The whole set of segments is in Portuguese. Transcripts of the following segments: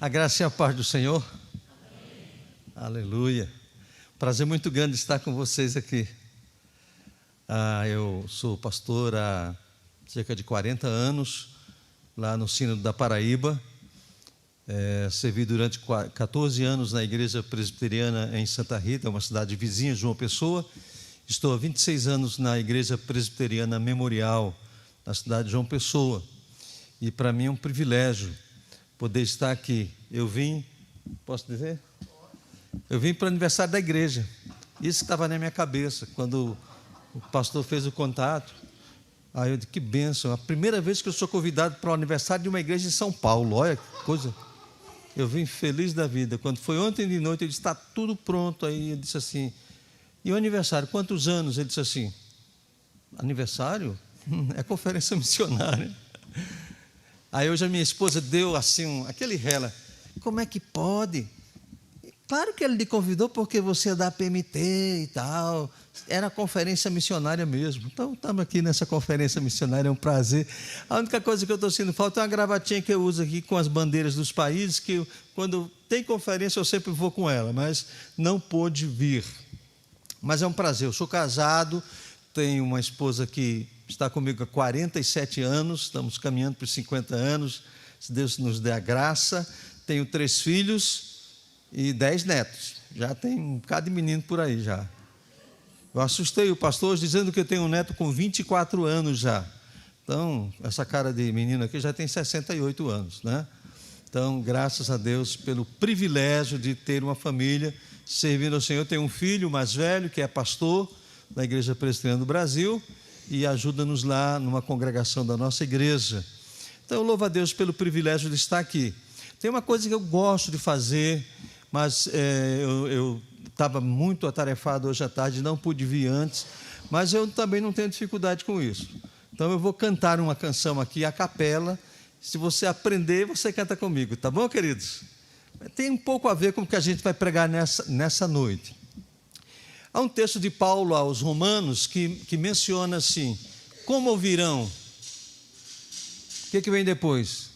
A graça e a paz do Senhor. Amém. Aleluia. Prazer muito grande estar com vocês aqui. Eu sou pastor há cerca de 40 anos, lá no Sínodo da Paraíba. Servi durante 14 anos na Igreja Presbiteriana em Santa Rita, uma cidade vizinha de João Pessoa. Estou há 26 anos na Igreja Presbiteriana Memorial, na cidade de João Pessoa. E para mim é um privilégio poder estar aqui. Eu vim, posso dizer? Eu vim para o aniversário da igreja. Isso estava na minha cabeça, quando o pastor fez o contato. Aí eu disse, que bênção, a primeira vez que eu sou convidado para o aniversário de uma igreja em São Paulo. Olha que coisa. Eu vim feliz da vida. Quando foi ontem de noite, ele disse, está tudo pronto. Aí ele disse assim, e o aniversário, quantos anos? Ele disse assim, aniversário? É conferência missionária. Aí hoje a minha esposa deu assim, aquele rela, como é que pode? Claro que ele lhe convidou porque você é da PMT e tal, era conferência missionária mesmo. Então estamos aqui nessa conferência missionária, é um prazer. A única coisa que eu estou sentindo falta é uma gravatinha que eu uso aqui com as bandeiras dos países, que quando tem conferência eu sempre vou com ela, mas não pôde vir. Mas é um prazer, eu sou casado, tenho uma esposa que está comigo há 47 anos, estamos caminhando para os 50 anos, se Deus nos der a graça. Tenho 3 filhos e 10 netos, já tem um bocado de menino por aí já. Eu assustei o pastor hoje dizendo que eu tenho um neto com 24 anos já. Então, essa cara de menino aqui já tem 68 anos, né? Então, graças a Deus pelo privilégio de ter uma família servindo ao Senhor. Eu tenho um filho mais velho que é pastor da Igreja Presbiteriana do Brasil, e ajuda-nos lá numa congregação da nossa igreja. Então, eu louvo a Deus pelo privilégio de estar aqui. Tem uma coisa que eu gosto de fazer, mas eu estava muito atarefado hoje à tarde, não pude vir antes, mas eu também não tenho dificuldade com isso. Então, eu vou cantar uma canção aqui, a capela. Se você aprender, você canta comigo, tá bom, queridos? Tem um pouco a ver com o que a gente vai pregar nessa noite. Há um texto de Paulo aos Romanos que menciona assim, como ouvirão? O que vem depois?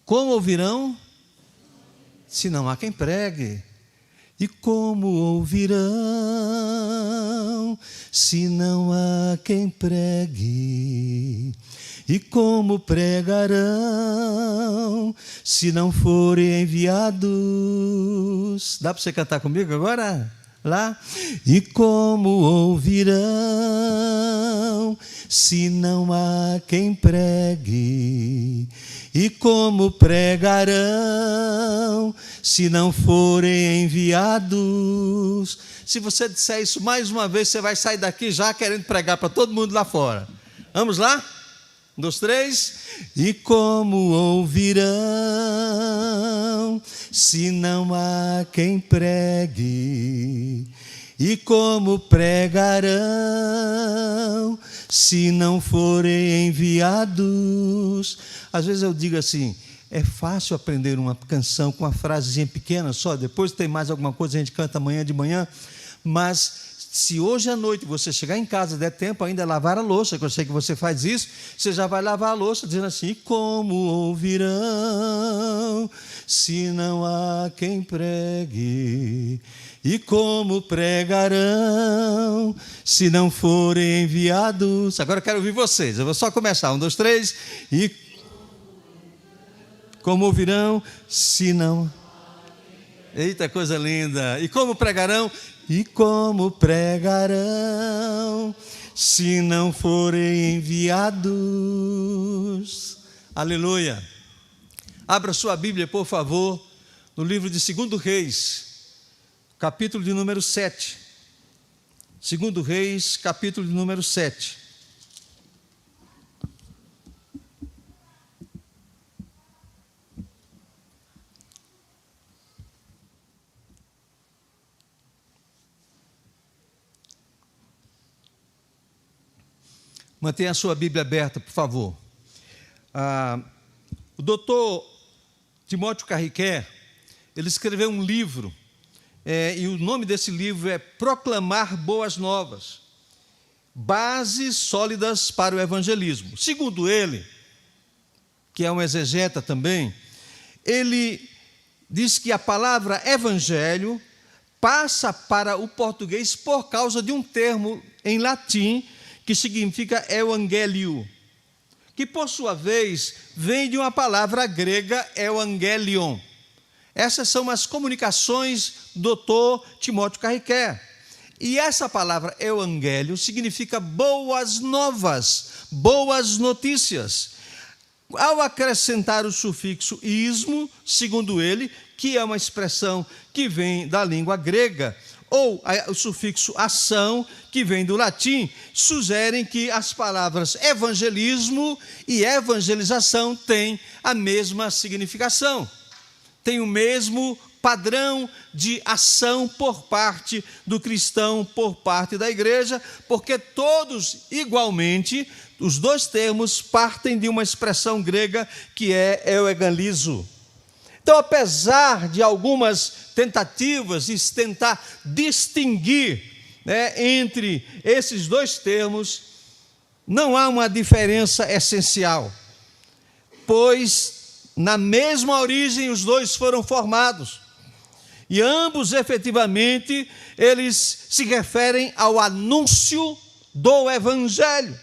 Como ouvirão? Se não há quem pregue. E como ouvirão, se não há quem pregue? E como pregarão, se não forem enviados? Dá para você cantar comigo agora? Lá? E como ouvirão, se não há quem pregue? E como pregarão, se não forem enviados? Se você disser isso mais uma vez, você vai sair daqui já querendo pregar para todo mundo lá fora. Vamos lá? 1, 2, 3. E como ouvirão, se não há quem pregue? E como pregarão, se não forem enviados? Às vezes eu digo assim, é fácil aprender uma canção com uma frasezinha pequena só, depois tem mais alguma coisa, a gente canta amanhã de manhã, mas se hoje à noite você chegar em casa, der tempo ainda lavar a louça, que eu sei que você faz isso, você já vai lavar a louça dizendo assim, como ouvirão, se não há quem pregue? E como pregarão, se não forem enviados? Agora eu quero ouvir vocês, eu vou só começar, 1, 2, 3, e como ouvirão, se não... Eita, coisa linda! E como pregarão? E como pregarão, se não forem enviados? Aleluia! Abra sua Bíblia, por favor, no livro de 2 Reis, capítulo de número 7. 2 Reis, capítulo de número 7. Mantenha a sua Bíblia aberta, por favor. O doutor Timóteo Carriquer, ele escreveu um livro, e o nome desse livro é Proclamar Boas Novas, bases sólidas para o evangelismo. Segundo ele, que é um exegeta também, ele diz que a palavra evangelho passa para o português por causa de um termo em latim que significa evangélio, que por sua vez vem de uma palavra grega evangelion. Essas são as comunicações do Dr. Timóteo Carriquer. E essa palavra evangelho significa boas novas, boas notícias. Ao acrescentar o sufixo ismo, segundo ele, que é uma expressão que vem da língua grega, ou o sufixo ação, que vem do latim, sugerem que as palavras evangelismo e evangelização têm a mesma significação, têm o mesmo padrão de ação por parte do cristão, por parte da igreja, porque todos igualmente, os dois termos partem de uma expressão grega que é euangelizo. Então, apesar de algumas tentativas de tentar distinguir, entre esses dois termos, não há uma diferença essencial, pois na mesma origem os dois foram formados. E ambos, efetivamente, eles se referem ao anúncio do Evangelho,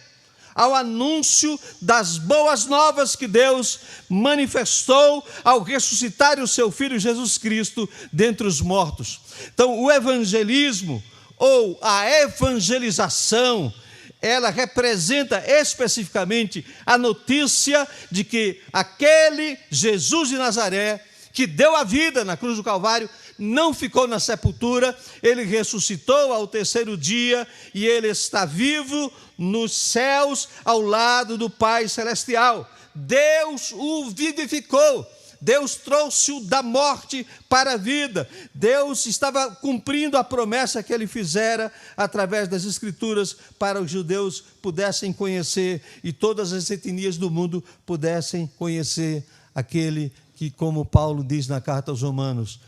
ao anúncio das boas novas que Deus manifestou ao ressuscitar o seu Filho Jesus Cristo dentre os mortos. Então, o evangelismo ou a evangelização, ela representa especificamente a notícia de que aquele Jesus de Nazaré, que deu a vida na cruz do Calvário, não ficou na sepultura, ele ressuscitou ao terceiro dia e ele está vivo nos céus ao lado do Pai Celestial. Deus o vivificou, Deus trouxe-o da morte para a vida. Deus estava cumprindo a promessa que ele fizera através das Escrituras para os judeus pudessem conhecer e todas as etnias do mundo pudessem conhecer aquele que, como Paulo diz na carta aos Romanos,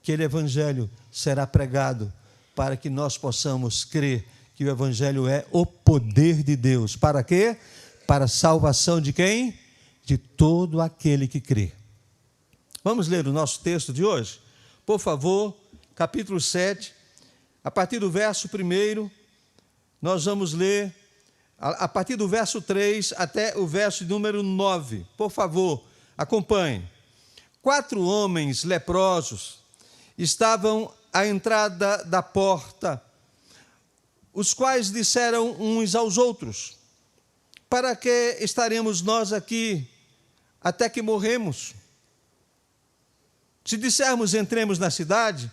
aquele evangelho será pregado para que nós possamos crer que o evangelho é o poder de Deus. Para quê? Para a salvação de quem? De todo aquele que crê. Vamos ler o nosso texto de hoje? Por favor, capítulo 7, a partir do verso 1, nós vamos ler a partir do verso 3 até o verso número 9. Por favor, acompanhe. 4 homens leprosos estavam à entrada da porta, os quais disseram uns aos outros: para que estaremos nós aqui até que morremos? Se dissermos entremos na cidade,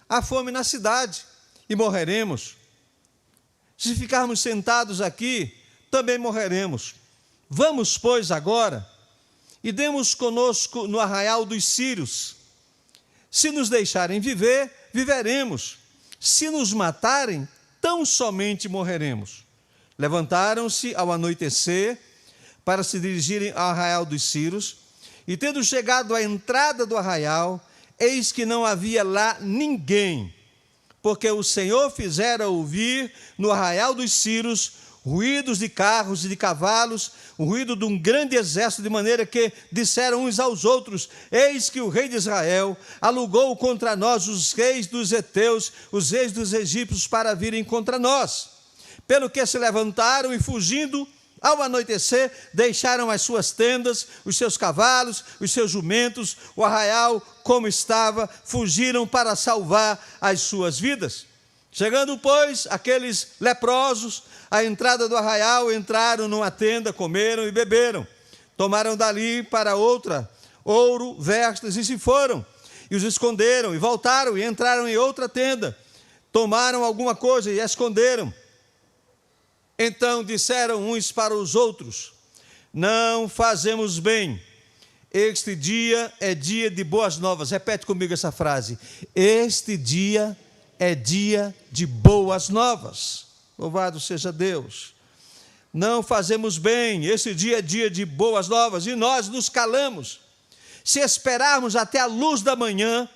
há fome na cidade e morreremos. Se ficarmos sentados aqui, também morreremos. Vamos, pois, agora e demos conosco no arraial dos Sírios. Se nos deixarem viver, viveremos. Se nos matarem, tão somente morreremos. Levantaram-se ao anoitecer para se dirigirem ao arraial dos Sírios, e tendo chegado à entrada do arraial, eis que não havia lá ninguém, porque o Senhor fizera ouvir no arraial dos Sírios ruídos de carros e de cavalos, o ruído de um grande exército, de maneira que disseram uns aos outros: eis que o rei de Israel alugou contra nós os reis dos heteus, os reis dos egípcios, para virem contra nós. Pelo que se levantaram e, fugindo, ao anoitecer, deixaram as suas tendas, os seus cavalos, os seus jumentos, o arraial como estava, fugiram para salvar as suas vidas. Chegando, pois, aqueles leprosos à entrada do arraial, entraram numa tenda, comeram e beberam. Tomaram dali para outra ouro, vestes, e se foram. E os esconderam, e voltaram, e entraram em outra tenda. Tomaram alguma coisa e a esconderam. Então disseram uns para os outros: não fazemos bem. Este dia é dia de boas novas. Repete comigo essa frase: este dia é dia de boas novas. Louvado seja Deus. Não fazemos bem, esse dia é dia de boas novas, e nós nos calamos. Se esperarmos até a luz da manhã,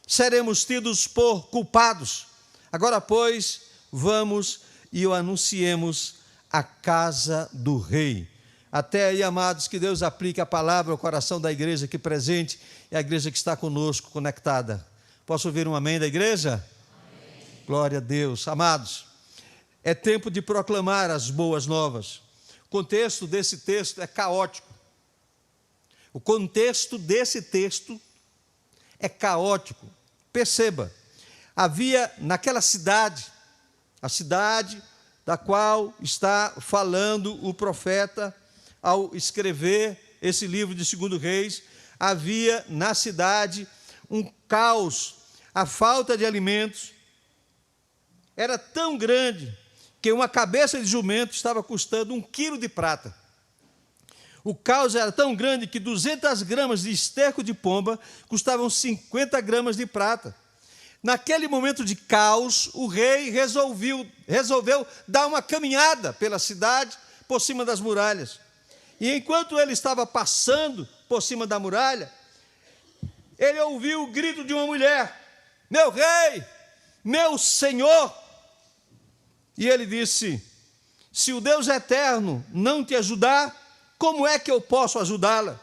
seremos tidos por culpados. Agora, pois, vamos e o anunciemos à casa do rei. Até aí, amados, que Deus aplique a palavra ao coração da igreja aqui presente e a igreja que está conosco, conectada. Posso ouvir um amém da igreja? Amém. Glória a Deus. Amados, é tempo de proclamar as boas novas. O contexto desse texto é caótico. O contexto desse texto é caótico. Perceba, havia naquela cidade, a cidade da qual está falando o profeta ao escrever esse livro de 2 Reis, havia na cidade um caos, a falta de alimentos era tão grande que uma cabeça de jumento estava custando 1 quilo de prata. O caos era tão grande que 200 gramas de esterco de pomba custavam 50 gramas de prata. Naquele momento de caos, o rei resolveu dar uma caminhada pela cidade, por cima das muralhas. E enquanto ele estava passando por cima da muralha, ele ouviu o grito de uma mulher: meu rei, meu senhor. E ele disse: se o Deus eterno não te ajudar, como é que eu posso ajudá-la?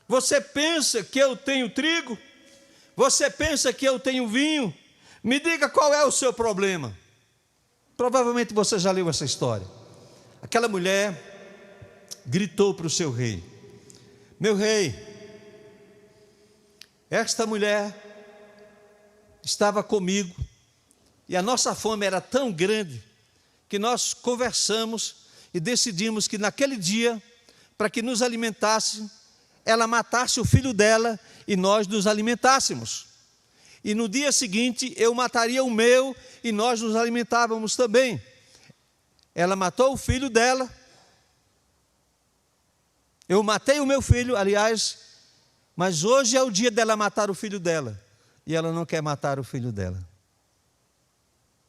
Você pensa que eu tenho trigo? Você pensa que eu tenho vinho? Me diga qual é o seu problema. Provavelmente você já leu essa história. Aquela mulher gritou para o seu rei: meu rei, esta mulher estava comigo e a nossa fome era tão grande que nós conversamos e decidimos que naquele dia, para que nos alimentasse, ela matasse o filho dela e nós nos alimentássemos. E no dia seguinte eu mataria o meu e nós nos alimentávamos também. Ela matou o filho dela. Eu matei o meu filho, aliás, mas hoje é o dia dela matar o filho dela. E ela não quer matar o filho dela.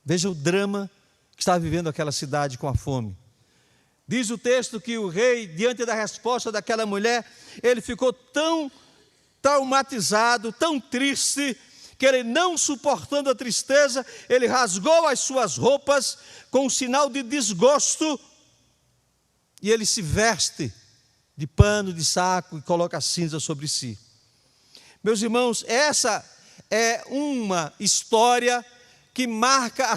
Veja o drama que está vivendo aquela cidade com a fome. Diz o texto que o rei, diante da resposta daquela mulher, ele ficou tão traumatizado, tão triste, que ele, não suportando a tristeza, ele rasgou as suas roupas com um sinal de desgosto e ele se veste de pano, de saco e coloca a cinza sobre si. Meus irmãos, essa é uma história que marca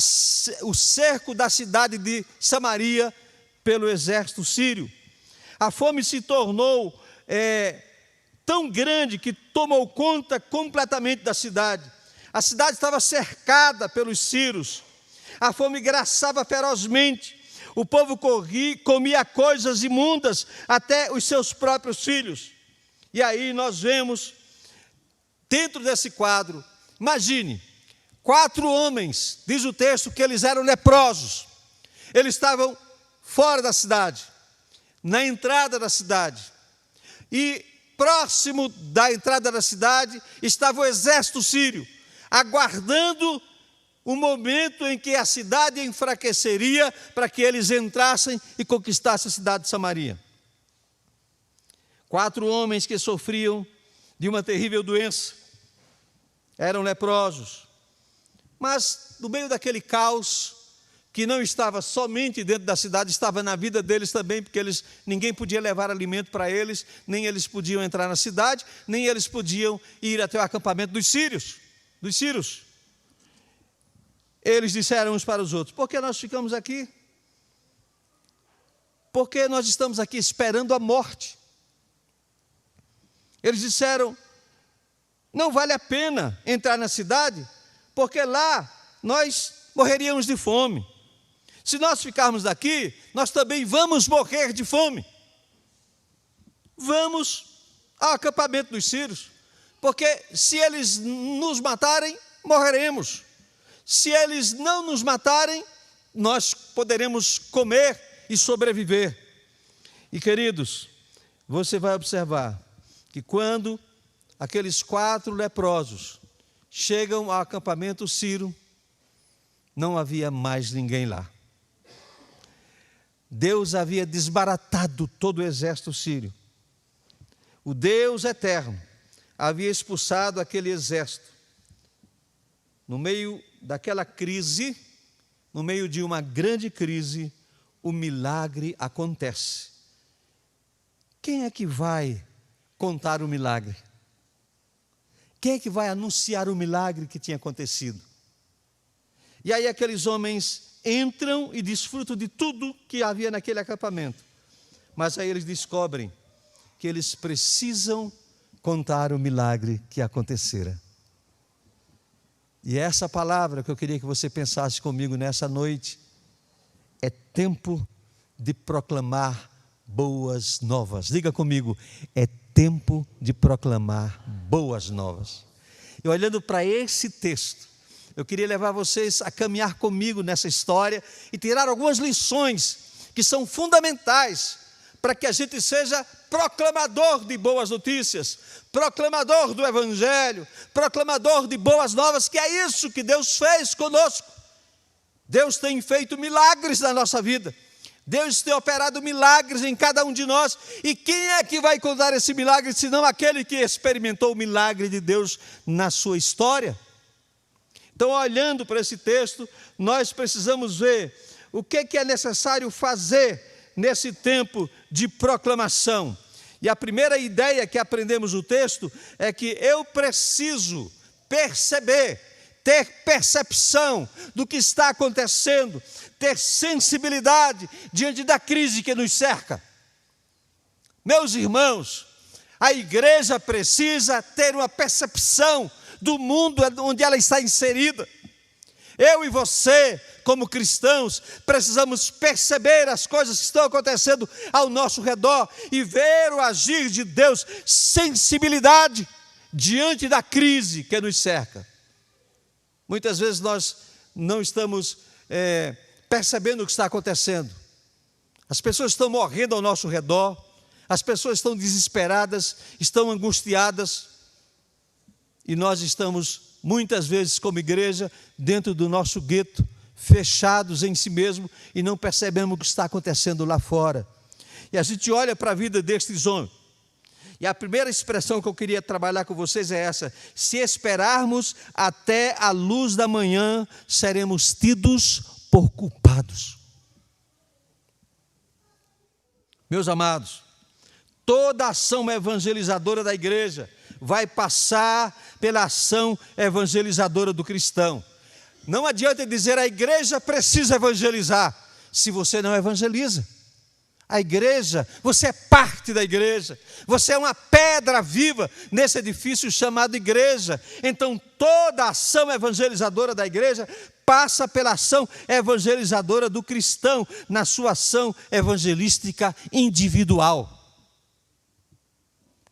o cerco da cidade de Samaria pelo exército sírio. A fome se tornou tão grande que tomou conta completamente da cidade. A cidade estava cercada pelos sírios. A fome graçava ferozmente. O povo comia coisas imundas, até os seus próprios filhos. E aí nós vemos, dentro desse quadro, imagine, 4 homens, diz o texto que eles eram leprosos. Eles estavam fora da cidade, na entrada da cidade. E próximo da entrada da cidade estava o exército sírio, aguardando o momento em que a cidade enfraqueceria para que eles entrassem e conquistassem a cidade de Samaria. 4 homens que sofriam de uma terrível doença, eram leprosos, mas no meio daquele caos, que não estava somente dentro da cidade, estava na vida deles também, porque ninguém podia levar alimento para eles, nem eles podiam entrar na cidade, nem eles podiam ir até o acampamento dos sírios. Eles disseram uns para os outros: por que nós ficamos aqui? Porque nós estamos aqui esperando a morte. Eles disseram: não vale a pena entrar na cidade, porque lá nós morreríamos de fome. Se nós ficarmos aqui, nós também vamos morrer de fome. Vamos ao acampamento dos sírios, porque se eles nos matarem, morreremos. Se eles não nos matarem, nós poderemos comer e sobreviver. E queridos, você vai observar que quando aqueles 4 leprosos chegam ao acampamento sírio, não havia mais ninguém lá. Deus havia desbaratado todo o exército sírio. O Deus eterno havia expulsado aquele exército. No meio daquela crise, no meio de uma grande crise, o milagre acontece. quem é que vai contar o milagre? Quem é que vai anunciar o milagre que tinha acontecido? E aí aqueles homens entram e desfrutam de tudo que havia naquele acampamento. Mas aí eles descobrem que eles precisam contar o milagre que acontecera. E essa palavra que eu queria que você pensasse comigo nessa noite, é tempo de proclamar boas novas. Diga comigo, é tempo de proclamar boas novas. E olhando para esse texto, eu queria levar vocês a caminhar comigo nessa história e tirar algumas lições que são fundamentais para que a gente seja proclamador de boas notícias, proclamador do Evangelho, proclamador de boas novas, que é isso que Deus fez conosco. Deus tem feito milagres na nossa vida. Deus tem operado milagres em cada um de nós. E quem é que vai contar esse milagre, senão aquele que experimentou o milagre de Deus na sua história? Então, olhando para esse texto, nós precisamos ver o que é necessário fazer nesse tempo de proclamação. E a primeira ideia que aprendemos no texto é que eu preciso perceber, ter percepção do que está acontecendo, ter sensibilidade diante da crise que nos cerca. Meus irmãos, a igreja precisa ter uma percepção do mundo onde ela está inserida. Eu e você, como cristãos, precisamos perceber as coisas que estão acontecendo ao nosso redor e ver o agir de Deus, sensibilidade diante da crise que nos cerca. Muitas vezes nós não estamos percebendo o que está acontecendo. As pessoas estão morrendo ao nosso redor, as pessoas estão desesperadas, estão angustiadas, e nós estamos, muitas vezes, como igreja, dentro do nosso gueto, fechados em si mesmo, e não percebemos o que está acontecendo lá fora. E a gente olha para a vida destes homens, e a primeira expressão que eu queria trabalhar com vocês é essa: se esperarmos até a luz da manhã, seremos tidos por culpados. Meus amados, toda ação evangelizadora da igreja vai passar pela ação evangelizadora do cristão. Não adianta dizer a igreja precisa evangelizar, se você não evangeliza. A igreja, você é parte da igreja, você é uma pedra viva nesse edifício chamado igreja. Então toda a ação evangelizadora da igreja passa pela ação evangelizadora do cristão, na sua ação evangelística individual.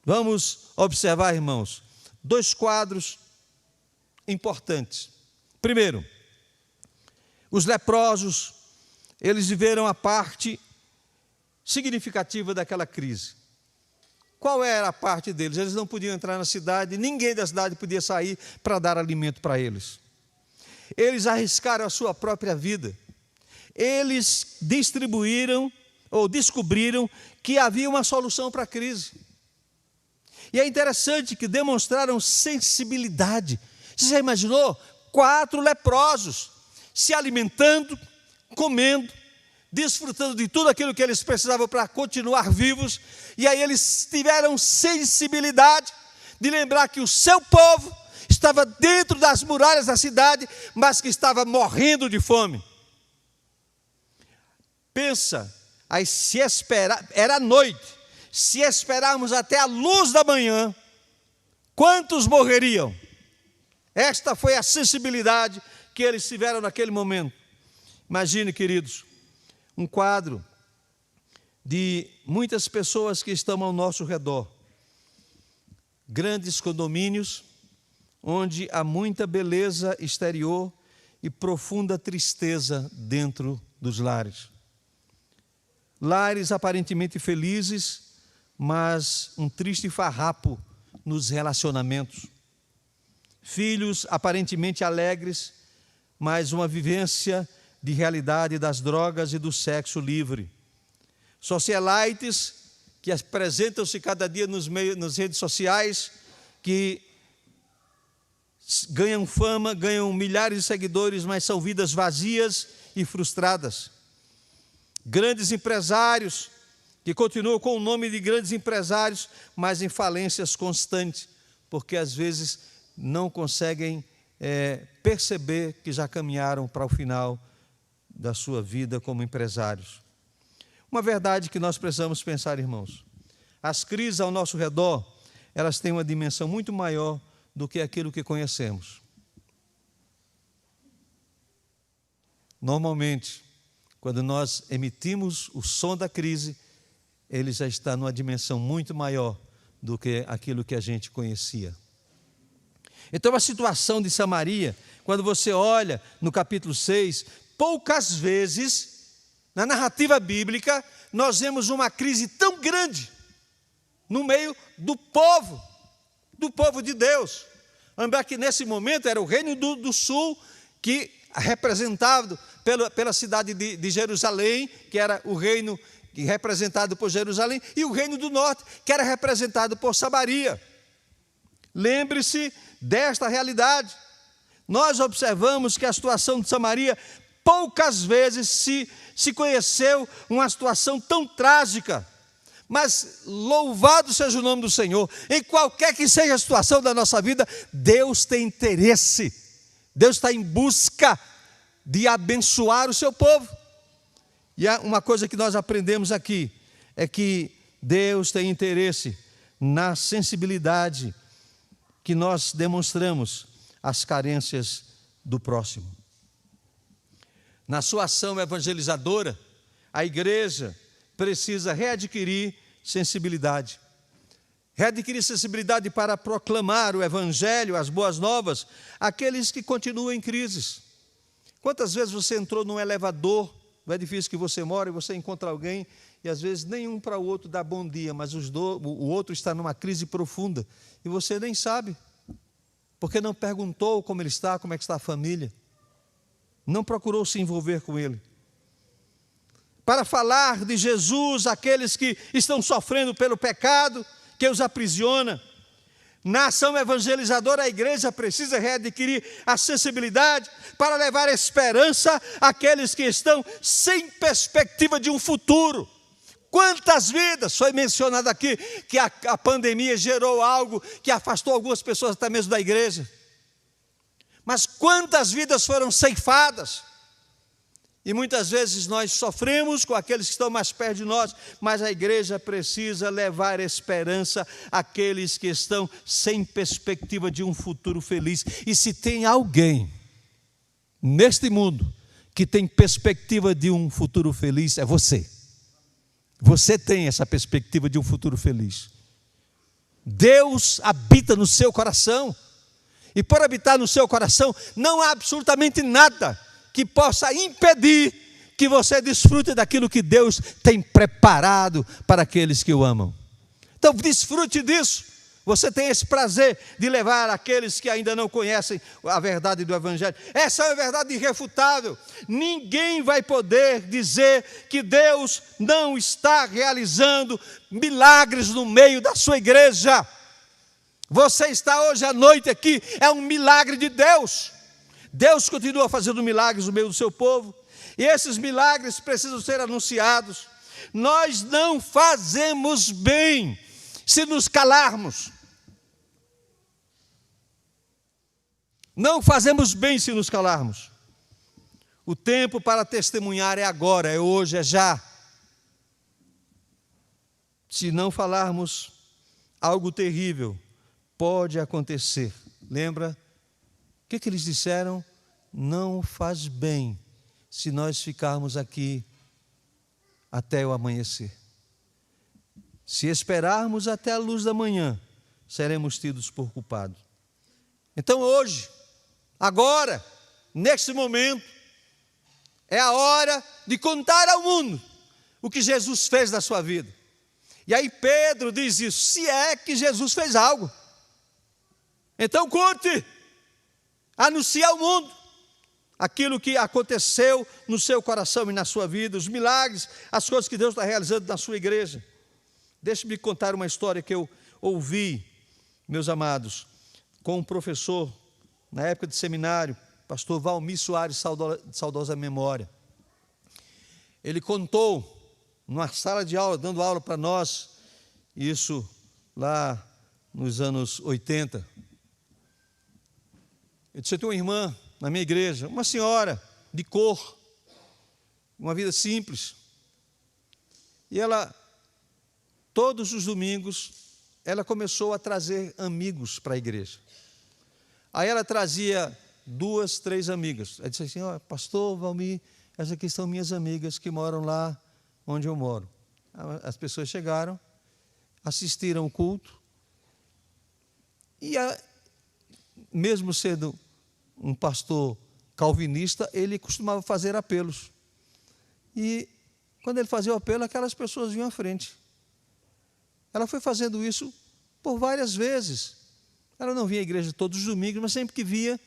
Vamos observar, irmãos, dois quadros importantes. Primeiro, os leprosos, eles viveram a parte significativa daquela crise. Qual era a parte deles? Eles não podiam entrar na cidade, ninguém da cidade podia sair para dar alimento para eles. Eles arriscaram a sua própria vida. Eles distribuíram ou descobriram que havia uma solução para a crise. E é interessante que demonstraram sensibilidade. Você já imaginou? 4 leprosos se alimentando, comendo, desfrutando de tudo aquilo que eles precisavam para continuar vivos. E aí eles tiveram sensibilidade de lembrar que o seu povo estava dentro das muralhas da cidade, mas que estava morrendo de fome. Pensa, aí se esperar, era noite, se esperarmos até a luz da manhã, quantos morreriam? Esta foi a sensibilidade que eles tiveram naquele momento. Imagine, queridos, um quadro de muitas pessoas que estão ao nosso redor. Grandes condomínios, onde há muita beleza exterior e profunda tristeza dentro dos lares. Lares aparentemente felizes, mas um triste farrapo nos relacionamentos. Filhos aparentemente alegres, mas uma vivência de realidade das drogas e do sexo livre. Socialites que apresentam-se cada dia nas redes sociais, que ganham fama, ganham milhares de seguidores, mas são vidas vazias e frustradas. Grandes empresários que continuam com o nome de grandes empresários, mas em falências constantes, porque às vezes não conseguem perceber que já caminharam para o final da sua vida como empresários. Uma verdade que nós precisamos pensar, irmãos: as crises ao nosso redor, elas têm uma dimensão muito maior do que aquilo que conhecemos. Normalmente, quando nós emitimos o som da crise, ele já está numa dimensão muito maior do que aquilo que a gente conhecia. Então, a situação de Samaria, quando você olha no capítulo 6, poucas vezes, na narrativa bíblica, nós vemos uma crise tão grande no meio do povo de Deus. Lembrar que nesse momento era o reino do sul, que representado pela cidade de Jerusalém, que era o reino representado por Jerusalém, e o reino do norte, que era representado por Samaria. Lembre-se desta realidade. Nós observamos que a situação de Samaria, poucas vezes se conheceu uma situação tão trágica. Mas louvado seja o nome do Senhor, em qualquer que seja a situação da nossa vida, Deus tem interesse, Deus está em busca de abençoar o seu povo. E uma coisa que nós aprendemos aqui, é que Deus tem interesse na sensibilidade que nós demonstramos às carências do próximo. Na sua ação evangelizadora, a igreja precisa readquirir sensibilidade. Readquirir sensibilidade para proclamar o evangelho, as boas novas, àqueles que continuam em crises. Quantas vezes você entrou num elevador, no edifício que você mora, e você encontra alguém, e às vezes nenhum para o outro dá bom dia, mas o outro está numa crise profunda, e você nem sabe, porque não perguntou como ele está, como é que está a família, não procurou se envolver com ele. Para falar de Jesus àqueles que estão sofrendo pelo pecado, que os aprisiona. Na ação evangelizadora, a igreja precisa readquirir a sensibilidade para levar esperança àqueles que estão sem perspectiva de um futuro. Quantas vidas, foi mencionado aqui, que a pandemia gerou algo que afastou algumas pessoas até mesmo da igreja. Mas quantas vidas foram ceifadas? E muitas vezes nós sofremos com aqueles que estão mais perto de nós, mas a igreja precisa levar esperança àqueles que estão sem perspectiva de um futuro feliz. E se tem alguém neste mundo que tem perspectiva de um futuro feliz, é você. Você tem essa perspectiva de um futuro feliz. Deus habita no seu coração, e por habitar no seu coração, não há absolutamente nada que possa impedir que você desfrute daquilo que Deus tem preparado para aqueles que o amam. Então desfrute disso. Você tem esse prazer de levar aqueles que ainda não conhecem a verdade do Evangelho. Essa é uma verdade irrefutável. Ninguém vai poder dizer que Deus não está realizando milagres no meio da sua igreja. Você está hoje à noite aqui, é um milagre de Deus. Deus continua fazendo milagres no meio do seu povo, e esses milagres precisam ser anunciados. Nós não fazemos bem se nos calarmos. Não fazemos bem se nos calarmos. O tempo para testemunhar é agora, é hoje, é já. Se não falarmos, algo terrível pode acontecer. Lembra? O que eles disseram? Não faz bem se nós ficarmos aqui até o amanhecer. Se esperarmos até a luz da manhã, seremos tidos por culpados. Então hoje, agora, neste momento, é a hora de contar ao mundo o que Jesus fez na sua vida. E aí Pedro diz isso: se é que Jesus fez algo, então conte. Anunciar ao mundo aquilo que aconteceu no seu coração e na sua vida, os milagres, as coisas que Deus está realizando na sua igreja. Deixe-me contar uma história que eu ouvi, meus amados, com um professor, na época de seminário, pastor Valmir Soares, saudosa memória. Ele contou numa sala de aula, dando aula para nós, isso lá nos anos 80. Eu disse: eu tenho uma irmã na minha igreja, uma senhora de cor, uma vida simples. E ela, todos os domingos, ela começou a trazer amigos para a igreja. Aí ela trazia 2, 3 amigas. Ela disse assim: ó, pastor Valmir, essas aqui são minhas amigas que moram lá onde eu moro. As pessoas chegaram, assistiram o culto, e mesmo sendo um pastor calvinista, ele costumava fazer apelos. E quando ele fazia o apelo, aquelas pessoas vinham à frente. Ela foi fazendo isso por várias vezes. Ela não vinha à igreja todos os domingos, mas sempre que via,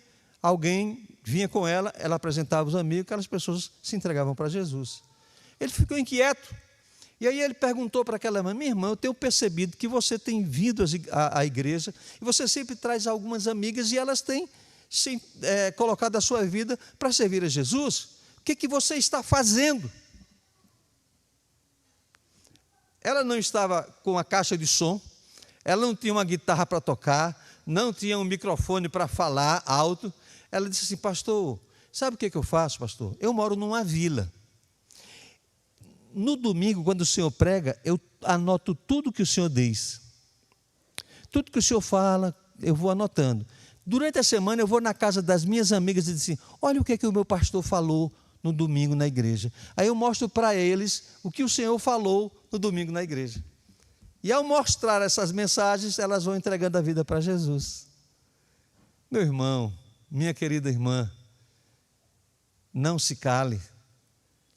alguém vinha com ela, ela apresentava os amigos, aquelas pessoas se entregavam para Jesus. Ele ficou inquieto. E aí ele perguntou para aquela irmã: minha irmã, eu tenho percebido que você tem vindo à igreja e você sempre traz algumas amigas e elas têm colocado a sua vida para servir a Jesus. O que você está fazendo? Ela não estava com a caixa de som, ela não tinha uma guitarra para tocar, não tinha um microfone para falar alto. Ela disse assim: pastor, sabe o que eu faço, pastor? Eu moro numa vila. No domingo, quando o senhor prega, eu anoto tudo que o senhor diz. Tudo que o senhor fala, eu vou anotando. Durante a semana, eu vou na casa das minhas amigas e digo assim: olha o que o meu pastor falou no domingo na igreja. Aí eu mostro para eles o que o Senhor falou no domingo na igreja. E ao mostrar essas mensagens, elas vão entregando a vida para Jesus. Meu irmão, minha querida irmã, não se cale.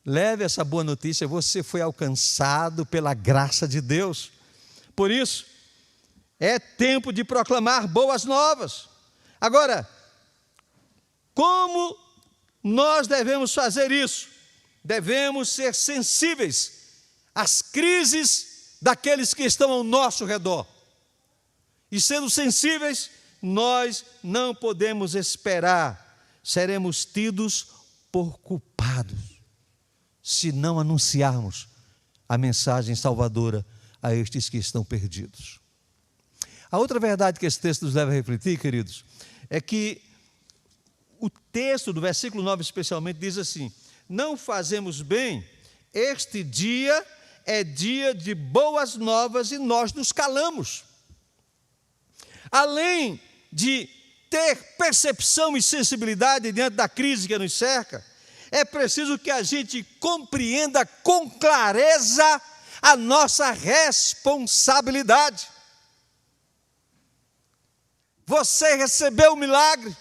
Leve essa boa notícia: você foi alcançado pela graça de Deus. Por isso, é tempo de proclamar boas novas. Agora, como nós devemos fazer isso? Devemos ser sensíveis às crises daqueles que estão ao nosso redor. E sendo sensíveis, nós não podemos esperar. Seremos tidos por culpados se não anunciarmos a mensagem salvadora a estes que estão perdidos. A outra verdade que esse texto nos leva a refletir, queridos, é que o texto do versículo 9 especialmente diz assim: não fazemos bem, este dia é dia de boas novas e nós nos calamos. Além de ter percepção e sensibilidade diante da crise que nos cerca, é preciso que a gente compreenda com clareza a nossa responsabilidade. Você recebeu o milagre,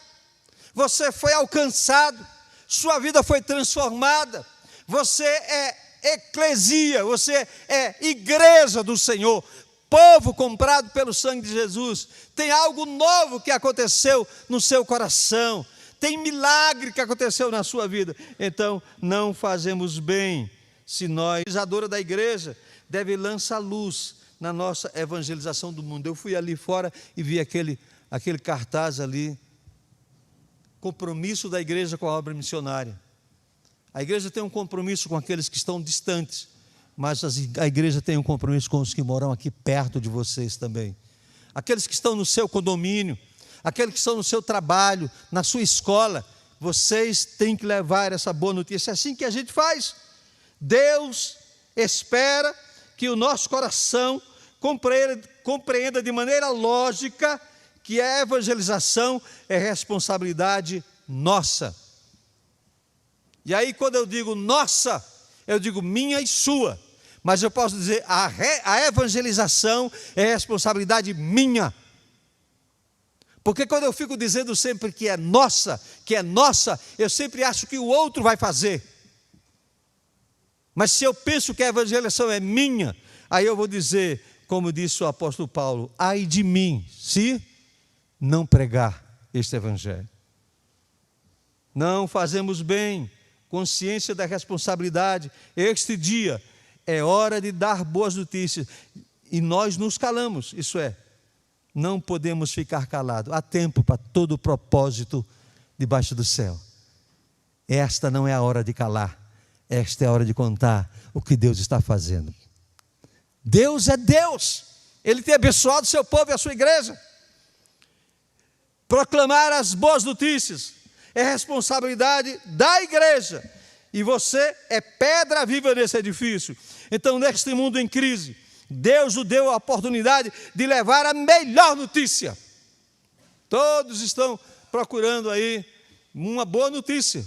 você foi alcançado, sua vida foi transformada, você é eclesia, você é igreja do Senhor, povo comprado pelo sangue de Jesus. Tem algo novo que aconteceu no seu coração, tem milagre que aconteceu na sua vida. Então, não fazemos bem se nós, a organizadora da igreja, deve lançar luz na nossa evangelização do mundo. Eu fui ali fora e vi aquele cartaz ali, compromisso da igreja com a obra missionária. A igreja tem um compromisso com aqueles que estão distantes, mas a igreja tem um compromisso com os que moram aqui perto de vocês também. Aqueles que estão no seu condomínio, aqueles que estão no seu trabalho, na sua escola, vocês têm que levar essa boa notícia. É assim que a gente faz. Deus espera que o nosso coração compreenda de maneira lógica que a evangelização é responsabilidade nossa. E aí, quando eu digo nossa, eu digo minha e sua. Mas eu posso dizer, a evangelização é responsabilidade minha. Porque quando eu fico dizendo sempre que é nossa, eu sempre acho que o outro vai fazer. Mas se eu penso que a evangelização é minha, aí eu vou dizer, como disse o apóstolo Paulo: ai de mim, se não pregar este evangelho. Não fazemos bem, consciência da responsabilidade. Este dia é hora de dar boas notícias e nós nos calamos, isso é, não podemos ficar calados. Há tempo para todo propósito debaixo do céu. Esta não é a hora de calar, esta é a hora de contar o que Deus está fazendo. Deus é Deus. Ele tem abençoado o seu povo e a sua igreja. Proclamar as boas notícias é responsabilidade da igreja. E você é pedra viva nesse edifício. Então, neste mundo em crise, Deus nos deu a oportunidade de levar a melhor notícia. Todos estão procurando aí uma boa notícia.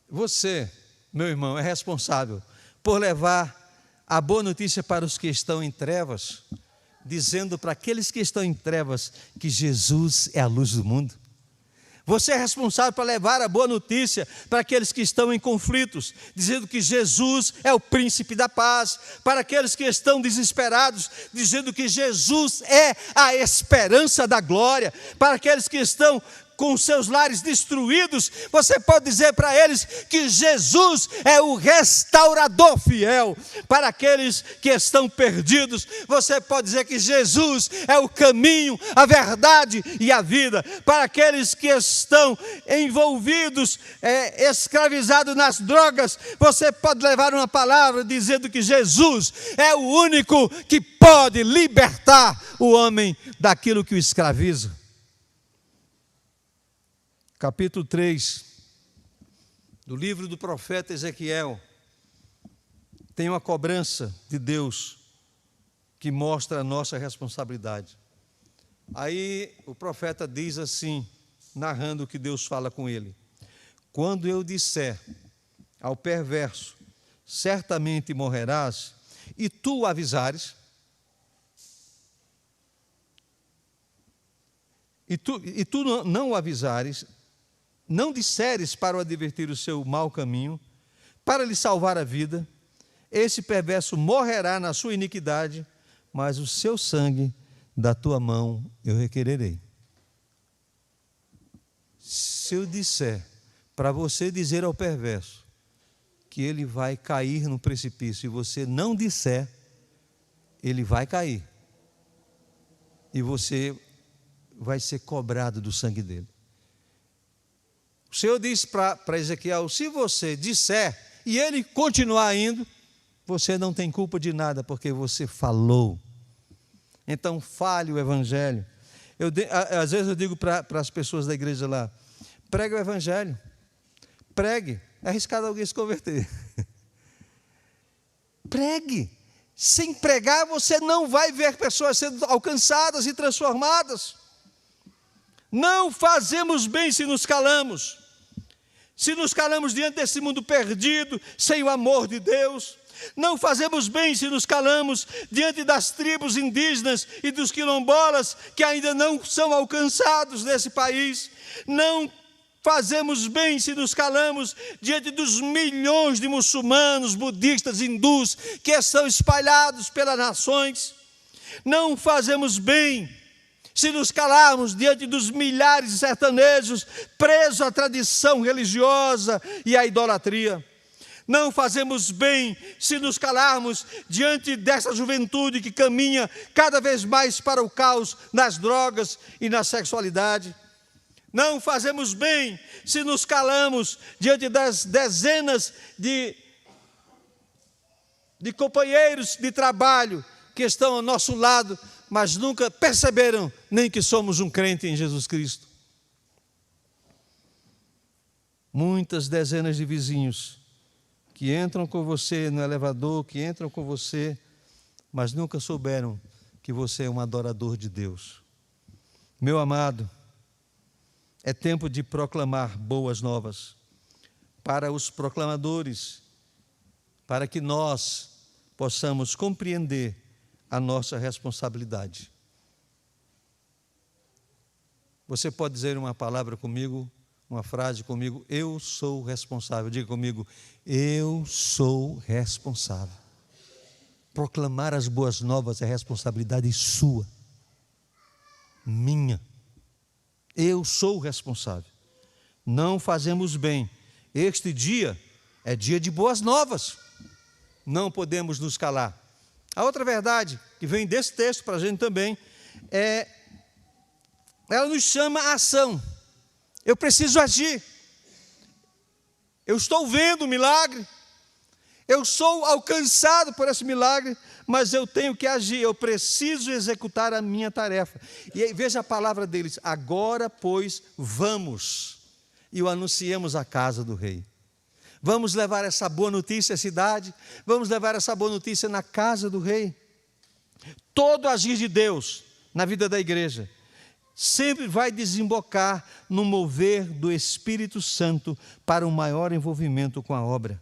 Você, meu irmão, é responsável por levar a boa notícia para os que estão em trevas, dizendo para aqueles que estão em trevas que Jesus é a luz do mundo. Você é responsável por levar a boa notícia para aqueles que estão em conflitos, dizendo que Jesus é o príncipe da paz, para aqueles que estão desesperados, dizendo que Jesus é a esperança da glória, para aqueles que estão com seus lares destruídos, você pode dizer para eles que Jesus é o restaurador fiel. Para aqueles que estão perdidos, você pode dizer que Jesus é o caminho, a verdade e a vida. Para aqueles que estão envolvidos, escravizados nas drogas, você pode levar uma palavra dizendo que Jesus é o único que pode libertar o homem daquilo que o escraviza. Capítulo 3 do livro do profeta Ezequiel tem uma cobrança de Deus que mostra a nossa responsabilidade. Aí o profeta diz assim, narrando o que Deus fala com ele: quando eu disser ao perverso, certamente morrerás, e tu o avisares, e tu não o avisares, não disseres para o advertir o seu mau caminho, para lhe salvar a vida, esse perverso morrerá na sua iniquidade, mas o seu sangue da tua mão eu requererei. Se eu disser para você dizer ao perverso que ele vai cair no precipício e você não disser, ele vai cair e você vai ser cobrado do sangue dele. O Senhor disse para Ezequiel: se você disser e ele continuar indo, você não tem culpa de nada, porque você falou. Então fale o evangelho. Às vezes eu digo para as pessoas da igreja lá: pregue o evangelho, pregue. É arriscado alguém se converter. Pregue. Sem pregar você não vai ver pessoas sendo alcançadas e transformadas. Não fazemos bem se nos calamos. Se nos calamos diante desse mundo perdido, sem o amor de Deus. Não fazemos bem se nos calamos diante das tribos indígenas e dos quilombolas que ainda não são alcançados nesse país. Não fazemos bem se nos calamos diante dos milhões de muçulmanos, budistas, hindus que estão espalhados pelas nações. Não fazemos bem se nos calarmos diante dos milhares de sertanejos presos à tradição religiosa e à idolatria. Não fazemos bem se nos calarmos diante dessa juventude que caminha cada vez mais para o caos nas drogas e na sexualidade. Não fazemos bem se nos calamos diante das dezenas de companheiros de trabalho que estão ao nosso lado, mas nunca perceberam nem que somos um crente em Jesus Cristo. Muitas dezenas de vizinhos que entram com você no elevador, que entram com você, mas nunca souberam que você é um adorador de Deus. Meu amado, é tempo de proclamar boas novas para os proclamadores, para que nós possamos compreender a nossa responsabilidade. Você pode dizer uma palavra comigo, uma frase comigo: eu sou responsável. Diga comigo: eu sou responsável. Proclamar as boas novas é responsabilidade sua, minha. Eu sou responsável. Não fazemos bem. Este dia é dia de boas novas. Não podemos nos calar. A outra verdade que vem desse texto para a gente também ela nos chama a ação. Eu preciso agir. Eu estou vendo o milagre. Eu sou alcançado por esse milagre, mas eu tenho que agir. Eu preciso executar a minha tarefa. E aí, veja a palavra deles. Agora, pois, vamos e o anunciemos à casa do rei. Vamos levar essa boa notícia à cidade. Vamos levar essa boa notícia na casa do rei. Todo agir de Deus na vida da igreja sempre vai desembocar no mover do Espírito Santo para um maior envolvimento com a obra.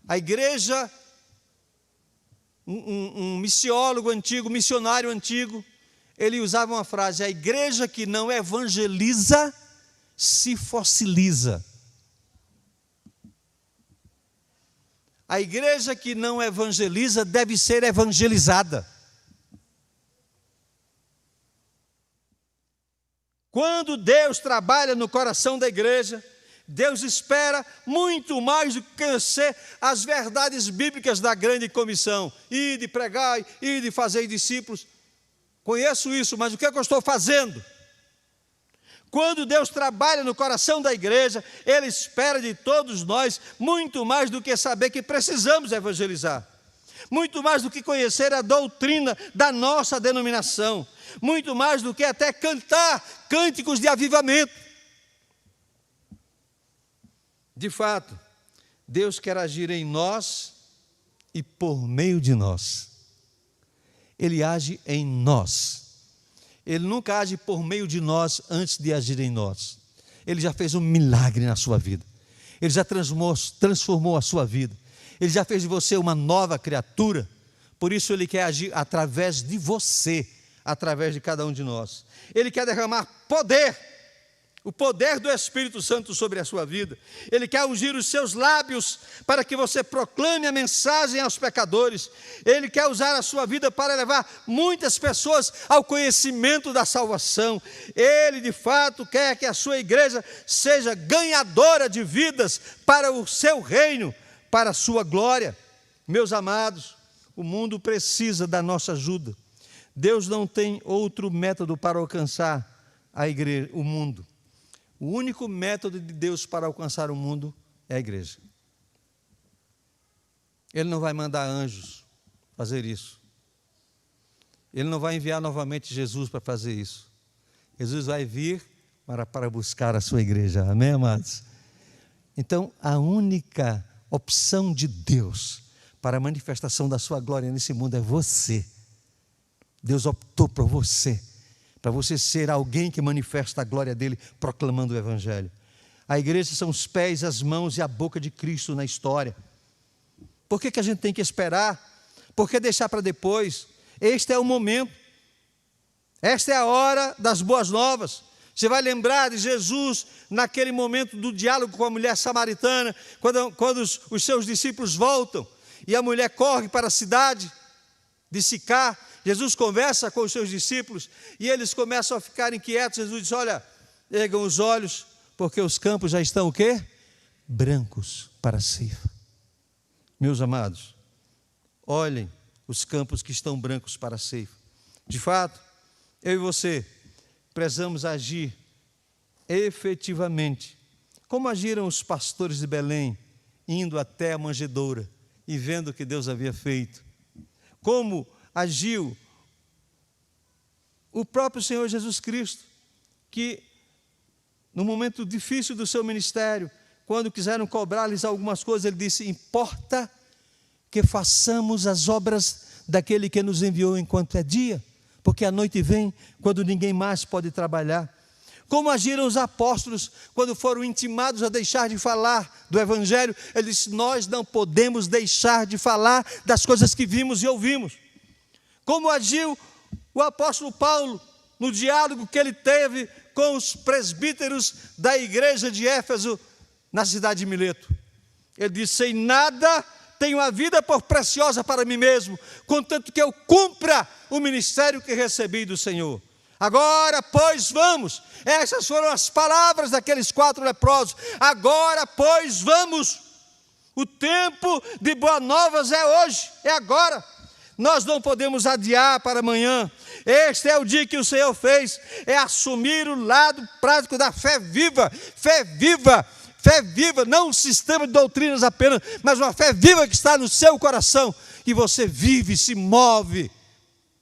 A igreja, um missiólogo antigo, missionário antigo, ele usava uma frase: a igreja que não evangeliza se fossiliza. A igreja que não evangeliza deve ser evangelizada. Quando Deus trabalha no coração da igreja, Deus espera muito mais do que conhecer as verdades bíblicas da grande comissão. Ide, pregai, ide, fazei discípulos. Conheço isso, mas o que é que eu estou fazendo? Quando Deus trabalha no coração da igreja, Ele espera de todos nós muito mais do que saber que precisamos evangelizar. Muito mais do que conhecer a doutrina da nossa denominação. Muito mais do que até cantar cânticos de avivamento. De fato, Deus quer agir em nós e por meio de nós. Ele age em nós. Ele nunca age por meio de nós antes de agir em nós. Ele já fez um milagre na sua vida. Ele já transformou a sua vida. Ele já fez de você uma nova criatura. Por isso Ele quer agir através de você, através de cada um de nós. Ele quer derramar poder, o poder do Espírito Santo sobre a sua vida. Ele quer ungir os seus lábios para que você proclame a mensagem aos pecadores. Ele quer usar a sua vida para levar muitas pessoas ao conhecimento da salvação. Ele, de fato, quer que a sua igreja seja ganhadora de vidas para o seu reino, para a sua glória. Meus amados, o mundo precisa da nossa ajuda. Deus não tem outro método para alcançar a igreja, o mundo. O único método de Deus para alcançar o mundo é a igreja. Ele não vai mandar anjos fazer isso. Ele não vai enviar novamente Jesus para fazer isso. Jesus vai vir para buscar a sua igreja. Amém, amados? Então, a única opção de Deus para a manifestação da sua glória nesse mundo é você. Deus optou por você, para você ser alguém que manifesta a glória dele, proclamando o Evangelho. A igreja são os pés, as mãos e a boca de Cristo na história. Por que a gente tem que esperar? Por que deixar para depois? Este é o momento. Esta é a hora das boas novas. Você vai lembrar de Jesus naquele momento do diálogo com a mulher samaritana, quando os seus discípulos voltam e a mulher corre para a cidade de Sicar. Jesus conversa com os seus discípulos e eles começam a ficar inquietos. Jesus diz: olha, ergam os olhos, porque os campos já estão o quê? Brancos para a ceifa. Meus amados, olhem os campos que estão brancos para a ceifa. De fato, eu e você precisamos agir efetivamente, como agiram os pastores de Belém, indo até a manjedoura e vendo o que Deus havia feito. Como agiu o próprio Senhor Jesus Cristo, que no momento difícil do seu ministério, quando quiseram cobrar-lhes algumas coisas, ele disse: importa que façamos as obras daquele que nos enviou enquanto é dia, porque a noite vem quando ninguém mais pode trabalhar. Como agiram os apóstolos quando foram intimados a deixar de falar do Evangelho? Ele disse: nós não podemos deixar de falar das coisas que vimos e ouvimos. Como agiu o apóstolo Paulo no diálogo que ele teve com os presbíteros da igreja de Éfeso, na cidade de Mileto? Ele disse: em nada tenho a vida por preciosa para mim mesmo, contanto que eu cumpra o ministério que recebi do Senhor. Agora, pois, vamos. Essas foram as palavras daqueles 4 leprosos. Agora, pois, vamos. O tempo de boas novas é hoje, é agora. Nós não podemos adiar para amanhã. Este é o dia que o Senhor fez, é assumir o lado prático da fé viva, não um sistema de doutrinas apenas, mas uma fé viva que está no seu coração, e você vive, se move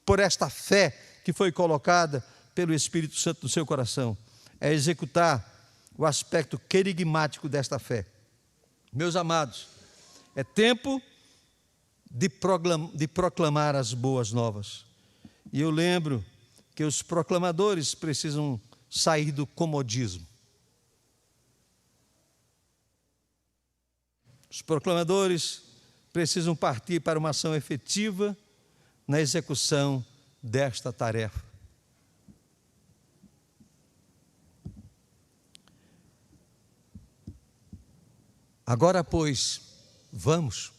por esta fé que foi colocada pelo Espírito Santo no seu coração. É executar o aspecto querigmático desta fé. Meus amados, é tempo de proclamar as boas novas. E eu lembro que os proclamadores precisam sair do comodismo. Os proclamadores precisam partir para uma ação efetiva na execução desta tarefa. Agora, pois, vamos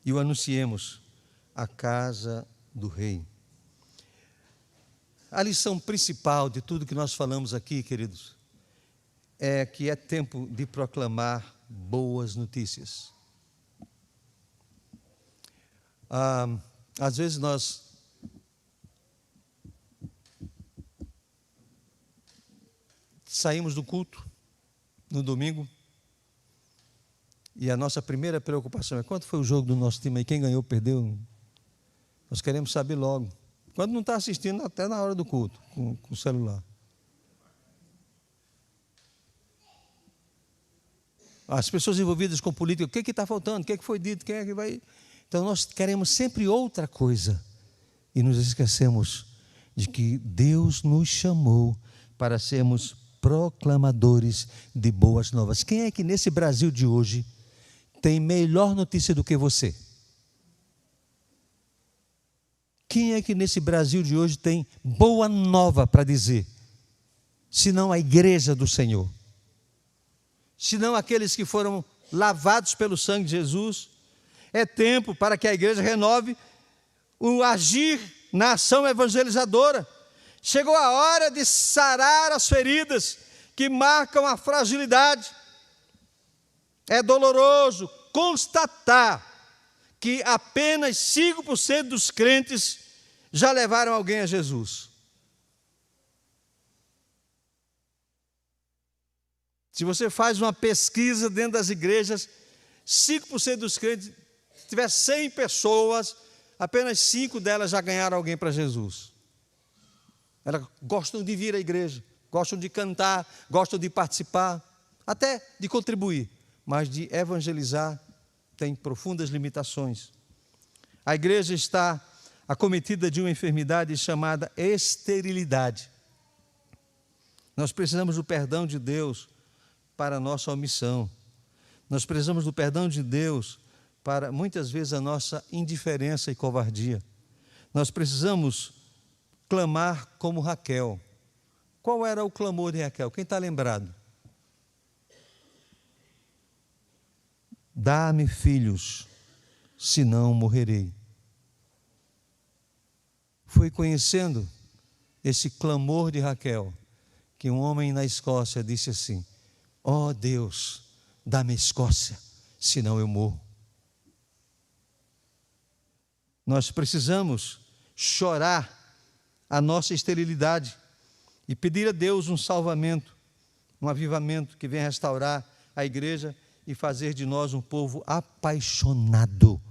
e o anunciemos à casa do Rei. A lição principal de tudo que nós falamos aqui, queridos, é que é tempo de proclamar boas notícias. Às vezes nós saímos do culto no domingo e a nossa primeira preocupação é: quanto foi o jogo do nosso time aí? Quem ganhou, perdeu? Nós queremos saber logo. Quando não está assistindo, até na hora do culto, com o celular. As pessoas envolvidas com política, o que está faltando? O que foi dito? Quem é que vai... Então nós queremos sempre outra coisa e nos esquecemos de que Deus nos chamou para sermos proclamadores de boas novas. Quem é que nesse Brasil de hoje tem melhor notícia do que você? Quem é que nesse Brasil de hoje tem boa nova para dizer? Senão a igreja do Senhor. Senão aqueles que foram lavados pelo sangue de Jesus. É tempo para que a igreja renove o agir na ação evangelizadora. Chegou a hora de sarar as feridas que marcam a fragilidade. É doloroso constatar que apenas 5% dos crentes já levaram alguém a Jesus. Se você faz uma pesquisa dentro das igrejas, 5% dos crentes, se tiver 100 pessoas, apenas 5 delas já ganharam alguém para Jesus. Elas gostam de vir à igreja, gostam de cantar, gostam de participar, até de contribuir, mas de evangelizar tem profundas limitações. A igreja está acometida de uma enfermidade chamada esterilidade. Nós precisamos do perdão de Deus para a nossa omissão. Nós precisamos do perdão de Deus para, muitas vezes, a nossa indiferença e covardia. Nós precisamos clamar como Raquel. Qual era o clamor de Raquel? Quem está lembrado? Dá-me filhos, senão morrerei. Foi conhecendo esse clamor de Raquel que um homem na Escócia disse assim: ó Deus, dá-me Escócia, senão eu morro. Nós precisamos chorar a nossa esterilidade e pedir a Deus um salvamento, um avivamento que venha restaurar a igreja e fazer de nós um povo apaixonado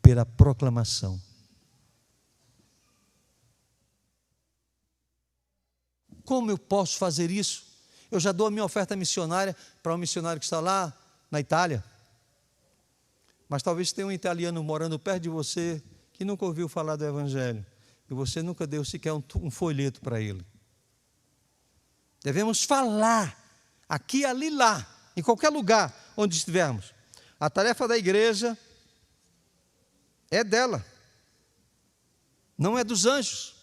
pela proclamação. Como eu posso fazer isso? Eu já dou a minha oferta missionária para um missionário que está lá na Itália. Mas talvez tenha um italiano morando perto de você que nunca ouviu falar do Evangelho. E você nunca deu sequer um folheto para ele. Devemos falar aqui, ali, lá, em qualquer lugar onde estivermos. A tarefa da igreja é dela. Não é dos anjos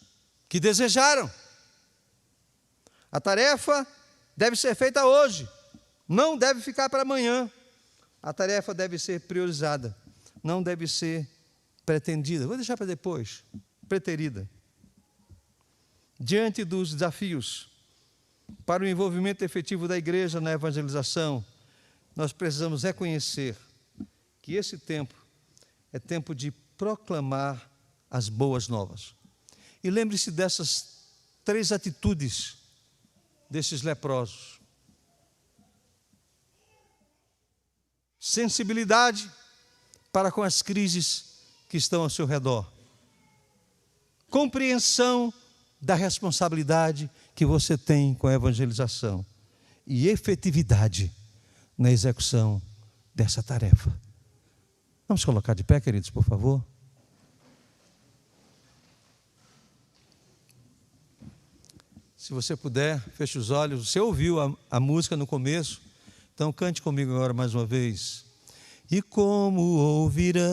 que desejaram. A tarefa deve ser feita hoje, não deve ficar para amanhã. A tarefa deve ser priorizada, não deve ser pretendida. Vou deixar para depois, preterida. Diante dos desafios para o envolvimento efetivo da igreja na evangelização, nós precisamos reconhecer que esse tempo é tempo de proclamar as boas novas. E lembre-se dessas 3 atitudes desses leprosos: sensibilidade para com as crises que estão ao seu redor, compreensão da responsabilidade que você tem com a evangelização e efetividade na execução dessa tarefa. Vamos colocar de pé, queridos, por favor. Se você puder, feche os olhos. Você ouviu a música no começo, então cante comigo agora mais uma vez. E como ouvirão,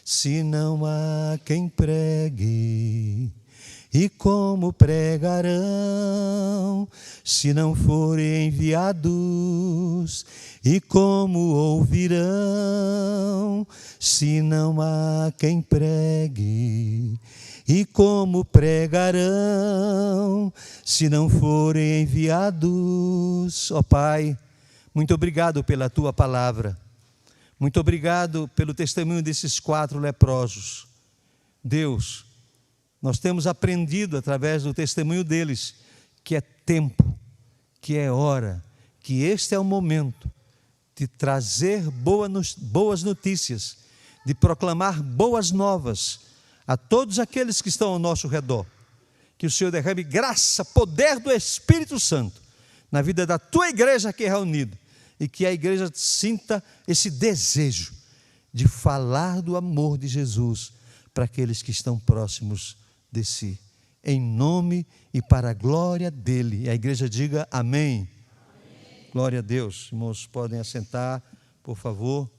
se não há quem pregue? E como pregarão, se não forem enviados? E como ouvirão, se não há quem pregue? E como pregarão, se não forem enviados? Ó Pai, muito obrigado pela Tua palavra. Muito obrigado pelo testemunho desses 4 leprosos. Deus, nós temos aprendido através do testemunho deles que é tempo, que é hora, que este é o momento de trazer boas notícias, de proclamar boas novas a todos aqueles que estão ao nosso redor. Que o Senhor derrame graça, poder do Espírito Santo na vida da Tua igreja aqui reunida, e que a igreja sinta esse desejo de falar do amor de Jesus para aqueles que estão próximos de si, em nome e para a glória dele. E a igreja diga amém. Amém. Glória a Deus. Irmãos, podem assentar, por favor.